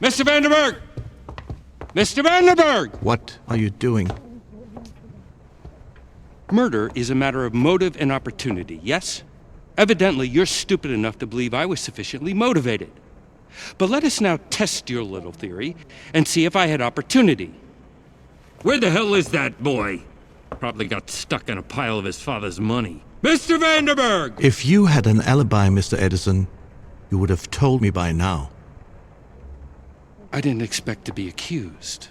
Mr. Vanderberg! Mr. Vanderberg! What are you doing? Murder is a matter of motive and opportunity, yes? Evidently, you're stupid enough to believe I was sufficiently motivated. But let us now test your little theory and see if I had opportunity. Where the hell is that boy? Probably got stuck in a pile of his father's money. Mr. Vanderberg! If you had an alibi, Mr. Edison, you would have told me by now. I didn't expect to be accused.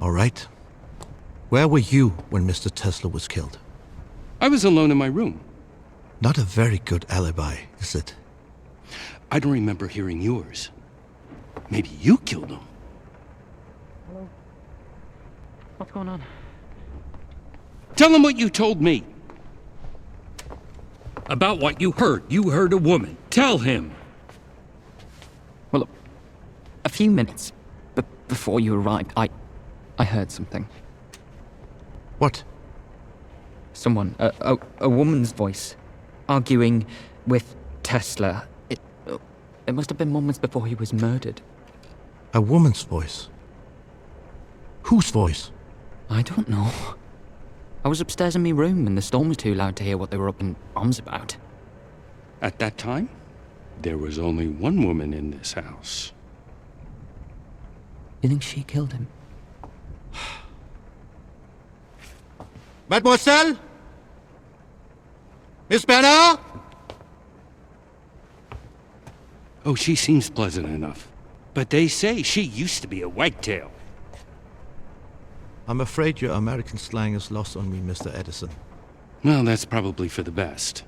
All right. Where were you when Mr. Tesla was killed? I was alone in my room. Not a very good alibi, is it? I don't remember hearing yours. Maybe you killed him. Hello? What's going on? Tell him what you told me. About what you heard. You heard a woman. Tell him. Well, look, a few minutes before you arrived, I heard something. What? Someone, a woman's voice, arguing with Tesla. It must have been moments before he was murdered. A woman's voice? Whose voice? I don't know. I was upstairs in my room and the storm was too loud to hear what they were up in arms about. At that time, there was only one woman in this house. You think she killed him? Mademoiselle? Miss Bernard? Oh, she seems pleasant enough. But they say she used to be a wagtail. I'm afraid your American slang is lost on me, Mr. Edison. Well, that's probably for the best.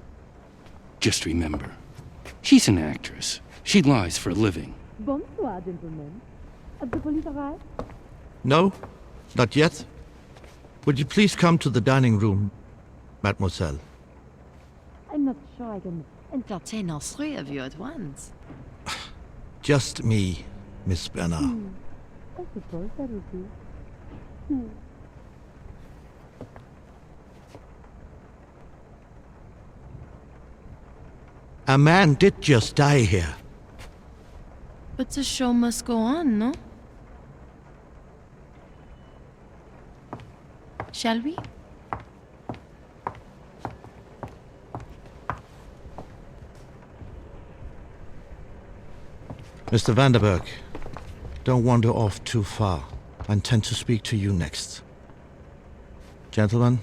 Just remember, she's an actress. She lies for a living. Bonsoir, gentlemen. Has the police arrived? No, not yet. Would you please come to the dining room, mademoiselle? I'm not sure I can entertain all three of you at once. Just me, Miss Bernard. I suppose that would be. A man did just die here. But the show must go on, no? Shall we? Mr. Vanderberg, don't wander off too far. I intend to speak to you next. Gentlemen?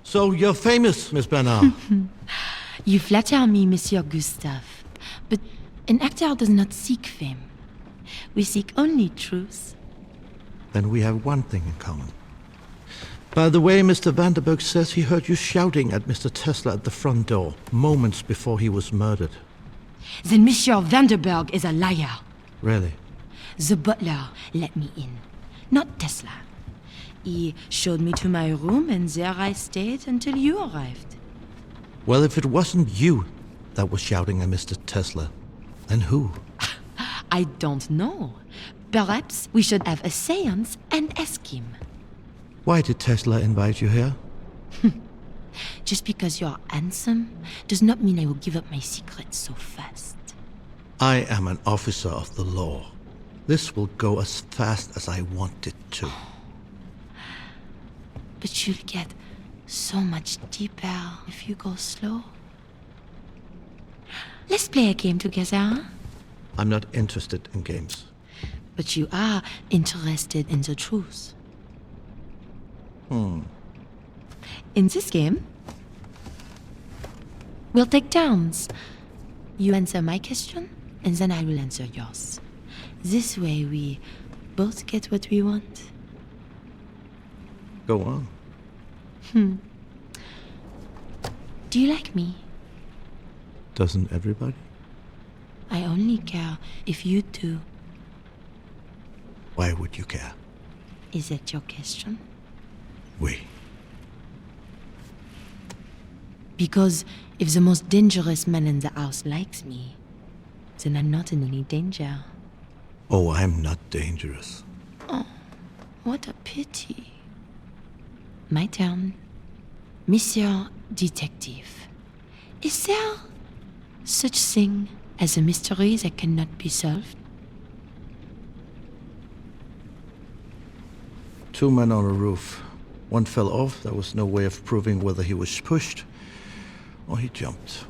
So you're famous, Miss Bernard. You flatter me, Monsieur Gustave. But an actor does not seek fame. We seek only truth. Then we have one thing in common. By the way, Mr. Vanderberg says he heard you shouting at Mr. Tesla at the front door, moments before he was murdered. Then Monsieur Vanderberg is a liar. Really? The butler let me in, not Tesla. He showed me to my room, and there I stayed until you arrived. Well, if it wasn't you that was shouting at Mr. Tesla, then who? I don't know. Perhaps we should have a séance and ask him. Why did Tesla invite you here? Just because you're handsome does not mean I will give up my secrets so fast. I am an officer of the law. This will go as fast as I want it to. But you'll get so much deeper if you go slow. Let's play a game together, huh? I'm not interested in games. But you are interested in the truth. In this game, we'll take turns. You answer my question, and then I will answer yours. This way we both get what we want. Go on. Do you like me? Doesn't everybody? I only care if you do. Why would you care? Is that your question? We. Because if the most dangerous man in the house likes me, then I'm not in any danger. Oh, I'm not dangerous. What a pity. My turn. Monsieur Detective, is there such thing as a mystery that cannot be solved? 2 men on a roof. One fell off. There was no way of proving whether he was pushed or he jumped.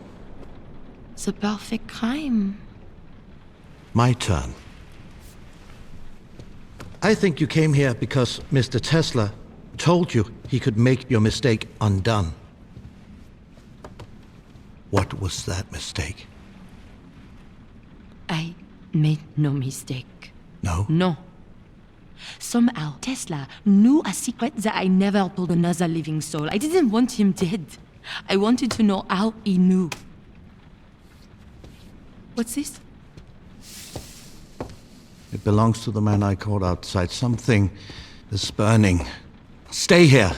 The perfect crime. My turn. I think you came here because Mr. Tesla told you he could make your mistake undone. What was that mistake? I made no mistake. No? No. Somehow, Tesla knew a secret that I never told another living soul. I didn't want him dead. I wanted to know how he knew. What's this? It belongs to the man I called outside. Something is burning. Stay here.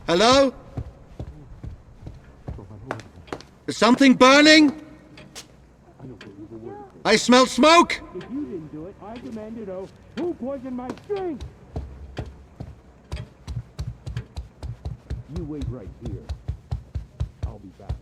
Hello? Is something burning? I smell smoke! If you didn't do it, I demand to know who poisoned my drink! You wait right here. I'll be back.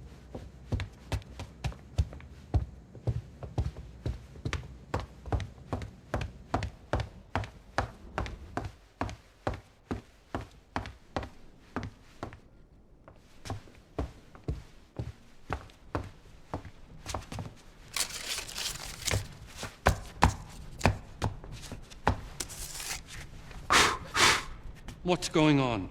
What's going on?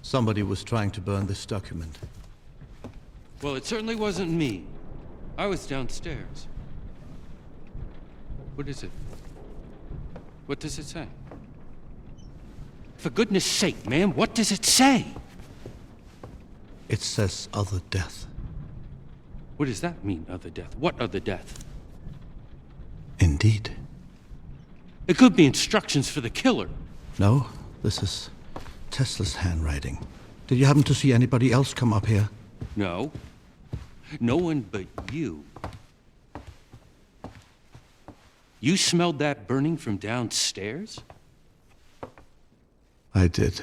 Somebody was trying to burn this document. Well, it certainly wasn't me. I was downstairs. What is it? What does it say? For goodness sake, man, what does it say? It says other death. What does that mean, other death? What other death? Indeed. It could be instructions for the killer. No, this is Tesla's handwriting. Did you happen to see anybody else come up here? No. No one but you. You smelled that burning from downstairs? I did.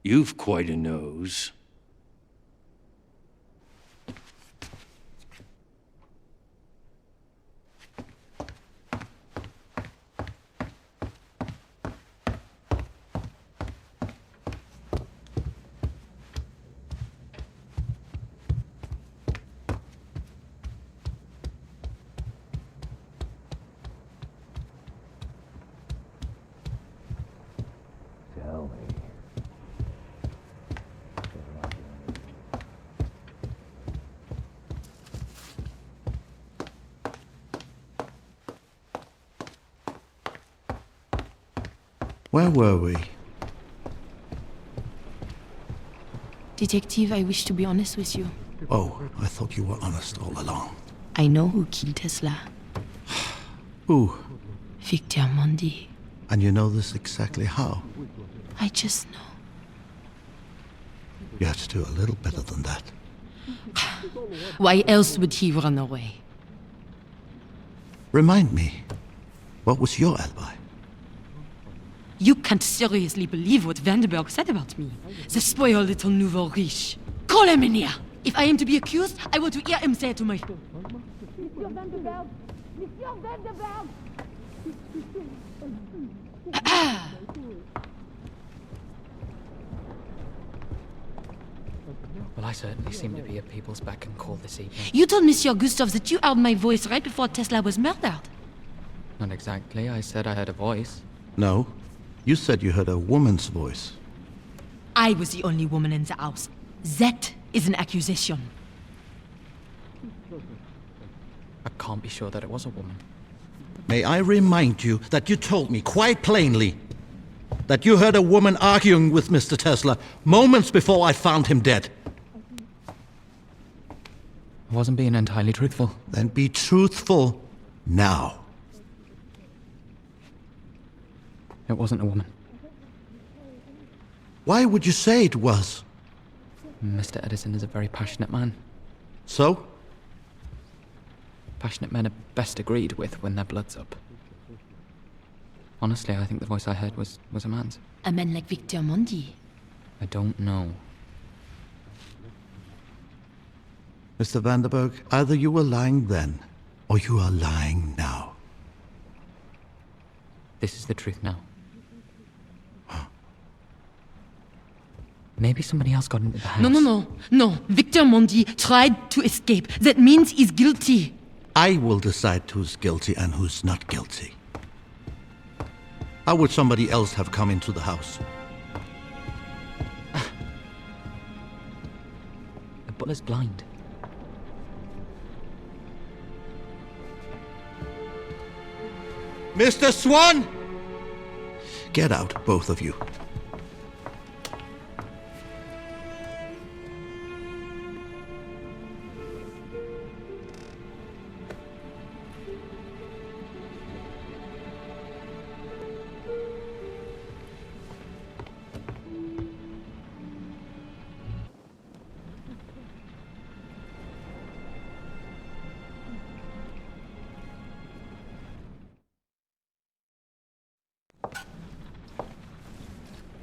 You've quite a nose. Tell me. Where were we? Detective, I wish to be honest with you. Oh, I thought you were honest all along. I know who killed Tesla. Who? Victor Mondi. And you know this exactly how? I just know. You have to do a little better than that. Why else would he run away? Remind me, what was your alibi? You can't seriously believe what Vandenberg said about me. The spoiled little nouveau riche. Call him in here. If I am to be accused, I want to hear him say it to my face. Monsieur Vandenberg! Monsieur Vandenberg! Well, I certainly seem to be at people's beck and call this evening. You told Monsieur Gustave that you heard my voice right before Tesla was murdered. Not exactly. I said I heard a voice. No, you said you heard a woman's voice. I was the only woman in the house. That is an accusation. I can't be sure that it was a woman. May I remind you that you told me quite plainly that you heard a woman arguing with Mr. Tesla moments before I found him dead. I wasn't being entirely truthful. Then be truthful now. It wasn't a woman. Why would you say it was? Mr. Edison is a very passionate man. So? Passionate men are best agreed with when their blood's up. Honestly, I think the voice I heard was a man's. A man like Victor Mondi. I don't know. Mr. Vandenberg, either you were lying then, or you are lying now. This is the truth now. Maybe somebody else got into the house. No. Victor Mondi tried to escape. That means he's guilty. I will decide who's guilty and who's not guilty. How would somebody else have come into the house? The butler's blind. Mr. Swan! Get out, both of you.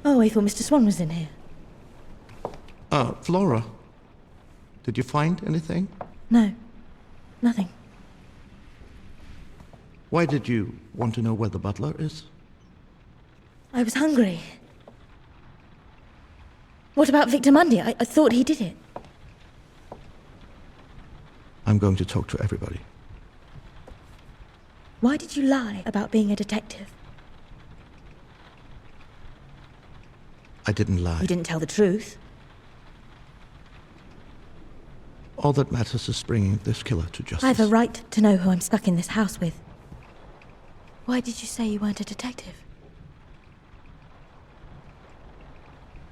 Oh, I thought Mr. Swan was in here. Flora, did you find anything? No, nothing. Why did you want to know where the butler is? I was hungry. What about Victor Mundi? I thought he did it. I'm going to talk to everybody. Why did you lie about being a detective? I didn't lie. You didn't tell the truth. All that matters is bringing this killer to justice. I have a right to know who I'm stuck in this house with. Why did you say you weren't a detective?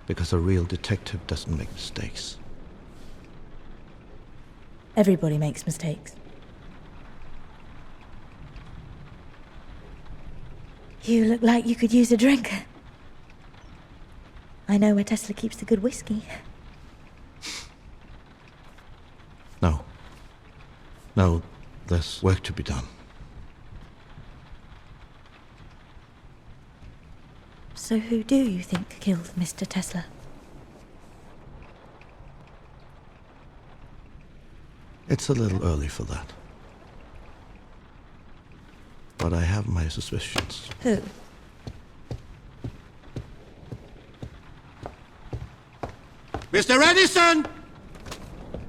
Because a real detective doesn't make mistakes. Everybody makes mistakes. You look like you could use a drink. I know where Tesla keeps the good whiskey. No, there's work to be done. So who do you think killed Mr. Tesla? It's a little early for that. But I have my suspicions. Who? Mr. Edison!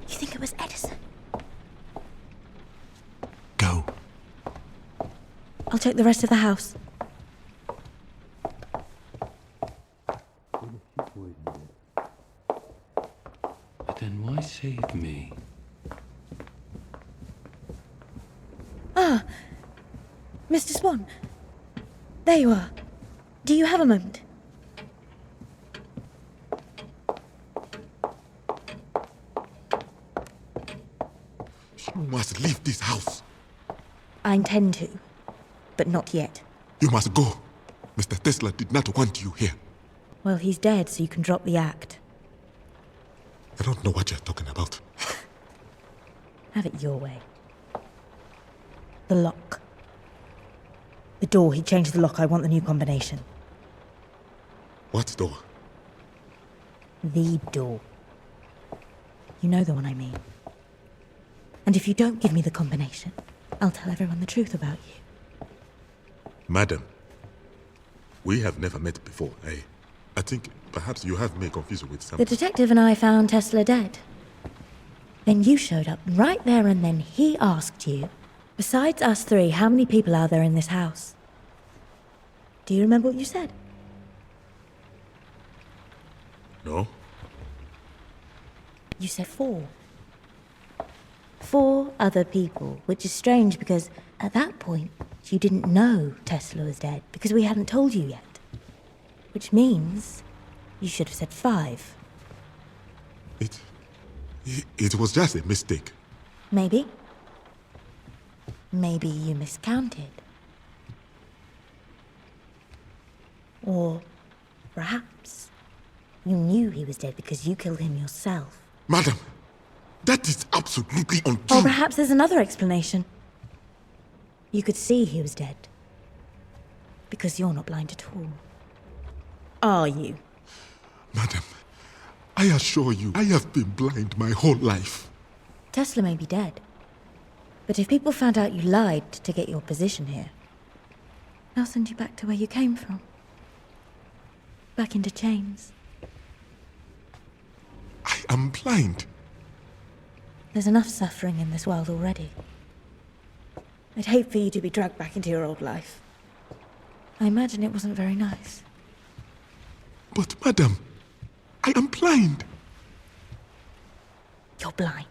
You think it was Edison? Go. I'll check the rest of the house. But then why save me? Ah, Mr. Swan. There you are. Do you have a moment? You must leave this house. I intend to, but not yet. You must go. Mr. Tesla did not want you here. Well, he's dead, so you can drop the act. I don't know what you're talking about. Have it your way. The lock. The door, he changed the lock. I want the new combination. What door? The door. You know the one I mean. And if you don't give me the combination, I'll tell everyone the truth about you. Madam, we have never met before, eh? I think perhaps you have me confused with The someone. detective and I found Tesla dead. Then you showed up right there and then he asked you, besides us three, how many people are there in this house? Do you remember what you said? No? You said 4. 4 other people, which is strange because at that point you didn't know Tesla was dead because we hadn't told you yet. Which means you should have said 5. It was just a mistake. Maybe. Maybe you miscounted. Or perhaps you knew he was dead because you killed him yourself. Madam, that is absolutely Or untrue. perhaps there's another explanation. You could see he was dead. Because you're not blind at all. Are you? Madam, I assure you, I have been blind my whole life. Tesla may be dead. But if people found out you lied to get your position here, they'll send you back to where you came from. Back into chains. I am blind. There's enough suffering in this world already. I'd hate for you to be dragged back into your old life. I imagine it wasn't very nice. But madam, I am blind. You're blind.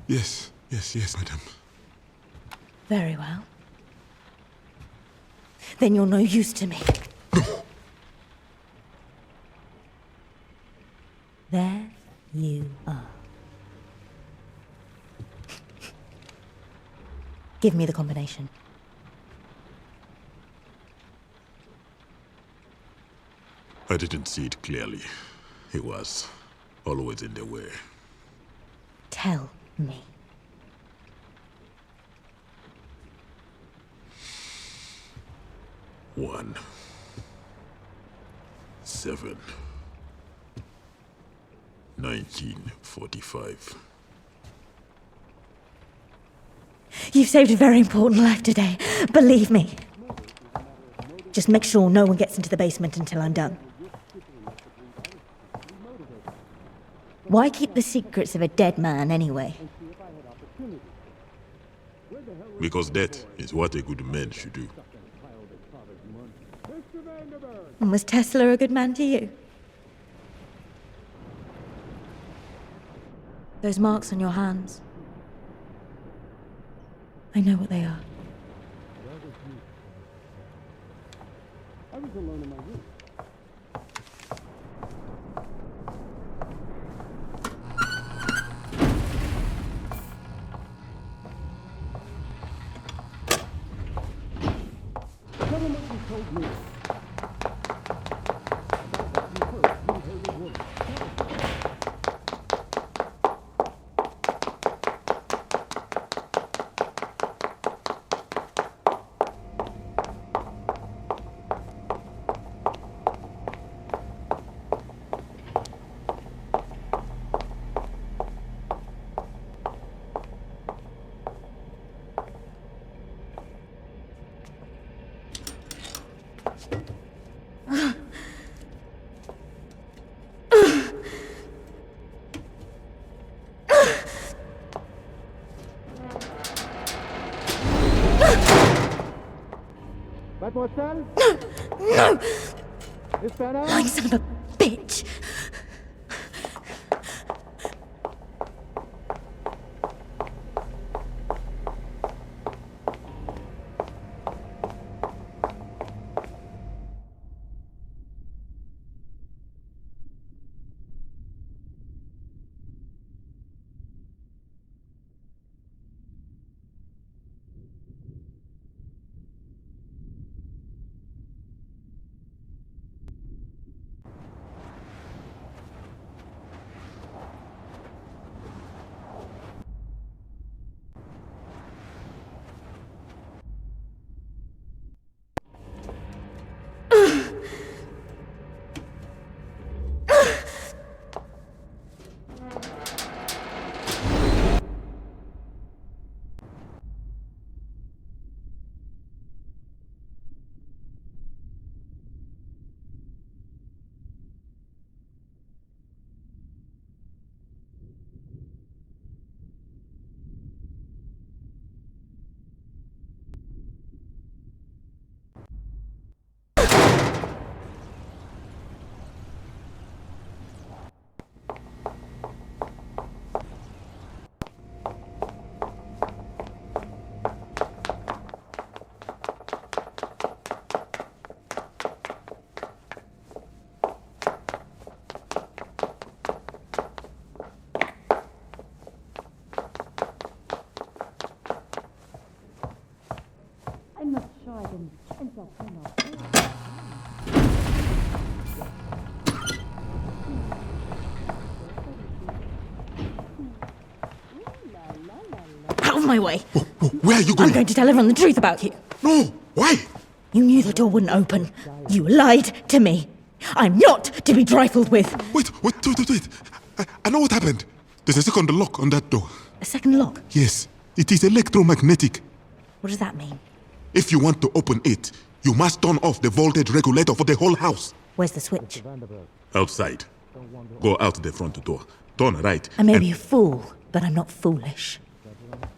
Yes, madam. Very well. Then you're no use to me. There you are. Give me the combination. I didn't see it clearly. He was always in the way. Tell me. One, 7, 1945. You've saved a very important life today. Believe me. Just make sure no one gets into the basement until I'm done. Why keep the secrets of a dead man anyway? Because that is what a good man should do. And was Tesla a good man to you? Those marks on your hands. I know what they are. I was alone in my room. Gentlemen, told me. Mademoiselle? No! Is that all? Lying son of a bitch! Out of my way! Where are you I'm going? going to tell everyone the truth about you. No! Why? You knew the door wouldn't open. You lied to me. I'm not to be trifled with. Wait. I know what happened. There's a second lock on that door. A second lock? Yes, it is electromagnetic. What does that mean? If you want to open it, you must turn off the voltage regulator for the whole house. Where's the switch? Outside. Go out the front door. Turn right. I may be a fool, but I'm not foolish.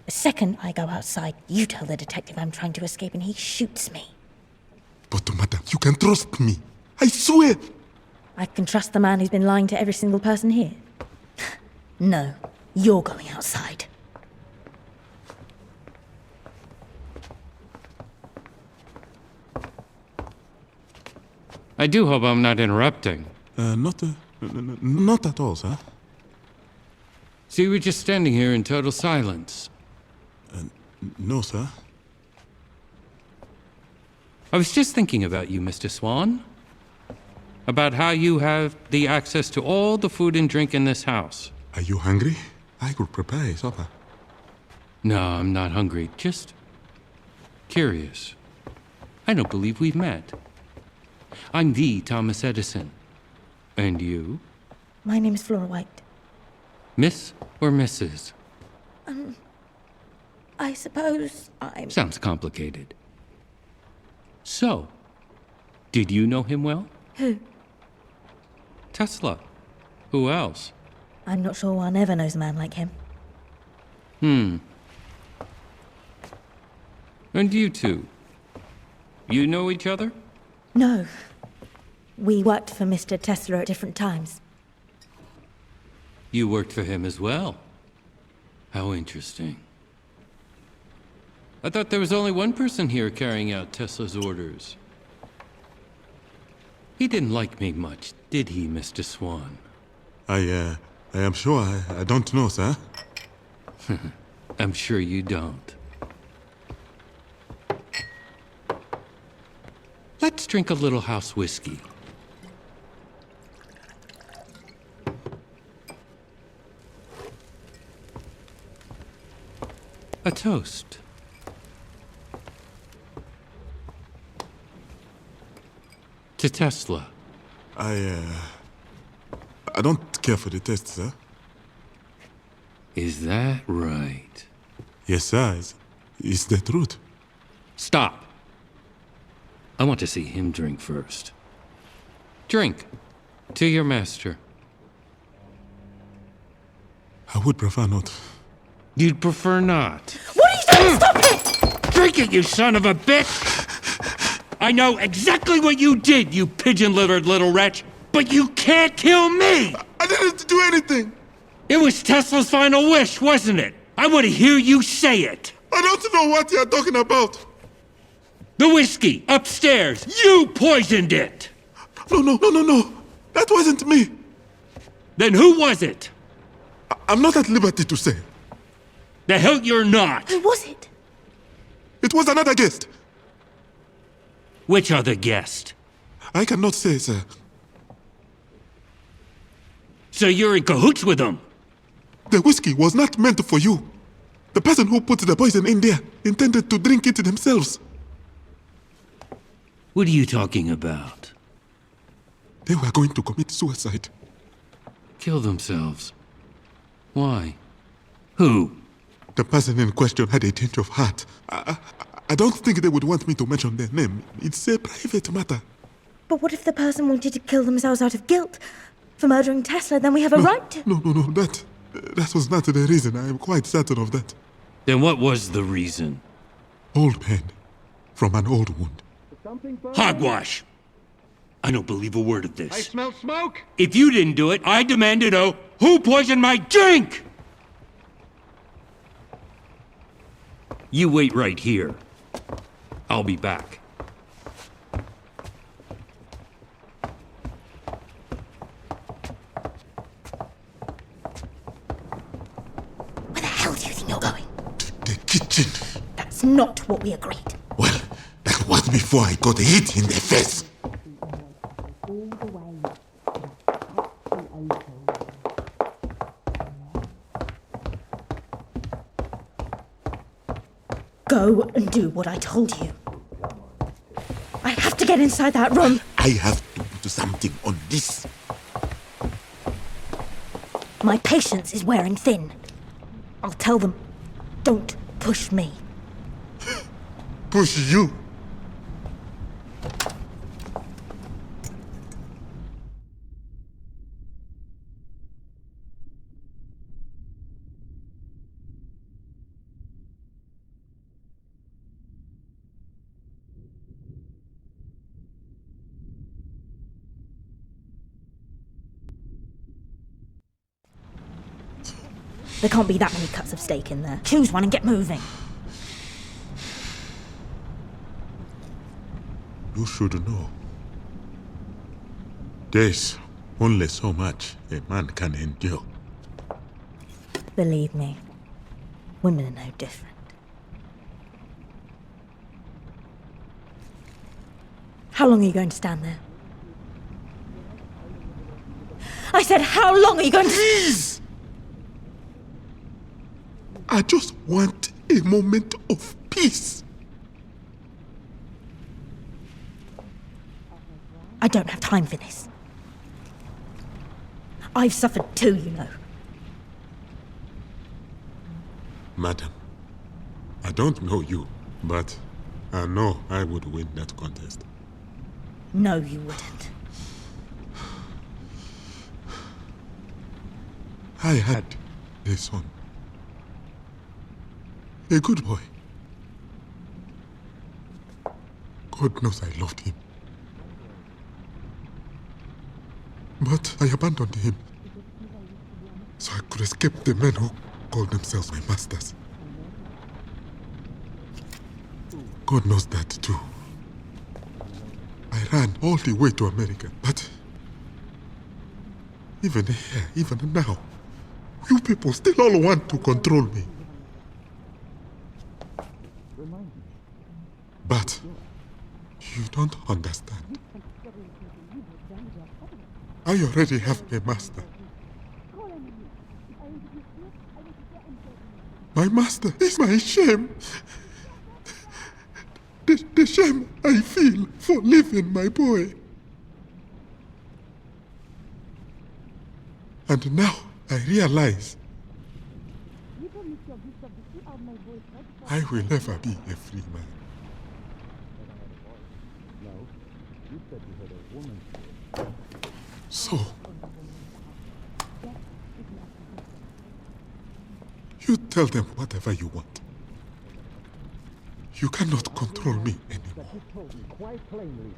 The second I go outside, you tell the detective I'm trying to escape and he shoots me. But, madam, you can trust me. I swear. I can trust the man who's been lying to every single person here. No, you're going outside. I do hope I'm not interrupting. Not at all, sir. So you were just standing here in total silence. No, sir. I was just thinking about you, Mr. Swan. About how you have the access to all the food and drink in this house. Are you hungry? I could prepare a supper. No, I'm not hungry. Just curious. I don't believe we've met. I'm the Thomas Edison. And you? My name is Flora White. Miss or Mrs.? I suppose I'm... Sounds complicated. So, did you know him well? Who? Tesla. Who else? I'm not sure one ever knows a man like him. And you two? You know each other? No. We worked for Mr. Tesla at different times. You worked for him as well. How interesting. I thought there was only one person here carrying out Tesla's orders. He didn't like me much, did he, Mr. Swan? I am sure I don't know, sir. I'm sure you don't. Let's drink a little house whiskey. A toast. To Tesla. I don't care for the test, sir. Is that right? Yes, sir. It's the truth. Stop. I want to see him drink first. Drink. To your master. I would prefer not. You'd prefer not. What are you doing? Stop it! Drink it, you son of a bitch! I know exactly what you did, you pigeon-livered little wretch, but you can't kill me! I didn't do anything! It was Tesla's final wish, wasn't it? I want to hear you say it! I don't know what you're talking about! The whiskey, upstairs, you poisoned it! No. That wasn't me! Then who was it? I'm not at liberty to say. The hell you're not! Who was it? It was another guest. Which other guest? I cannot say, sir. So you're in cahoots with them? The whiskey was not meant for you. The person who put the poison in there intended to drink it themselves. What are you talking about? They were going to commit suicide. Kill themselves. Why? Who? The person in question had a change of heart. I don't think they would want me to mention their name. It's a private matter. But what if the person wanted to kill themselves out of guilt for murdering Tesla? Then we have a right to... No. That was not the reason. I am quite certain of that. Then what was the reason? Old pain from an old wound. Hogwash! I don't believe a word of this. I smell smoke! If you didn't do it, I demand to know who poisoned my drink! You wait right here. I'll be back. Where the hell do you think you're going? The kitchen. That's not what we agreed. Well, that was Not before I got hit in the face. Go and do what I told you. I have to get inside that room. I have to put something on this. My patience is wearing thin. I'll tell them, don't push me. Push you. There can't be that many cuts of steak in there. Choose one and get moving. You should know. There's only so much a man can endure. Believe me, women are no different. How long are you going to stand there? I said, how long are you going to... Please! I just want a moment of peace. I don't have time for this. I've suffered too, you know. Madam, I don't know you, but I know I would win that contest. No, you wouldn't. I had a son. A good boy. God knows I loved him. But I abandoned him so I could escape the men who called themselves my masters. God knows that too. I ran all the way to America, but even here, even now, you people still all want to control me. But you don't understand. I already have a master. My master is my shame. The shame I feel for leaving my boy. And now I realize I will never be a free man. So, you tell them whatever you want. You cannot control me anymore. You told me quite plainly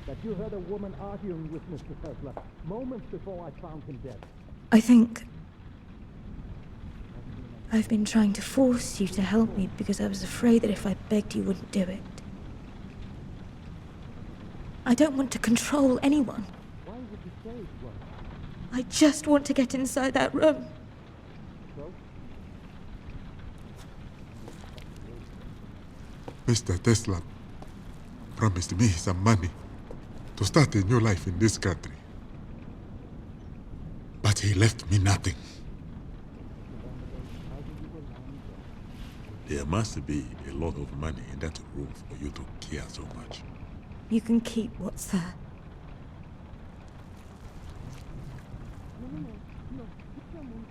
that you heard a woman arguing with Mr. Tesla moments before I found him dead. I think I've been trying to force you to help me because I was afraid that if I begged you wouldn't do it. I don't want to control anyone. Why would you say it was? I just want to get inside that room. Mr. Tesla promised me some money to start a new life in this country. But he left me nothing. There must be a lot of money in that room for you to care so much. You can keep what's there.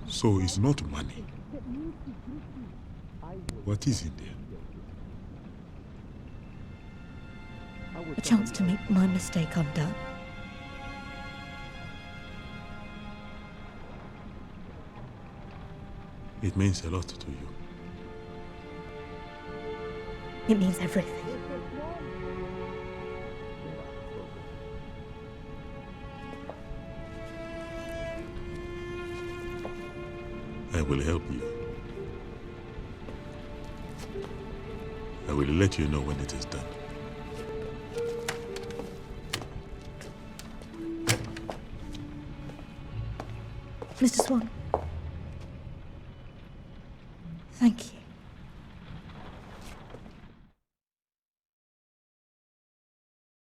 So it's not money. What is in there? A chance to make my mistake undone. It means a lot to you. It means everything. I will help you. I will let you know when it is done. Mr. Swan. Thank you.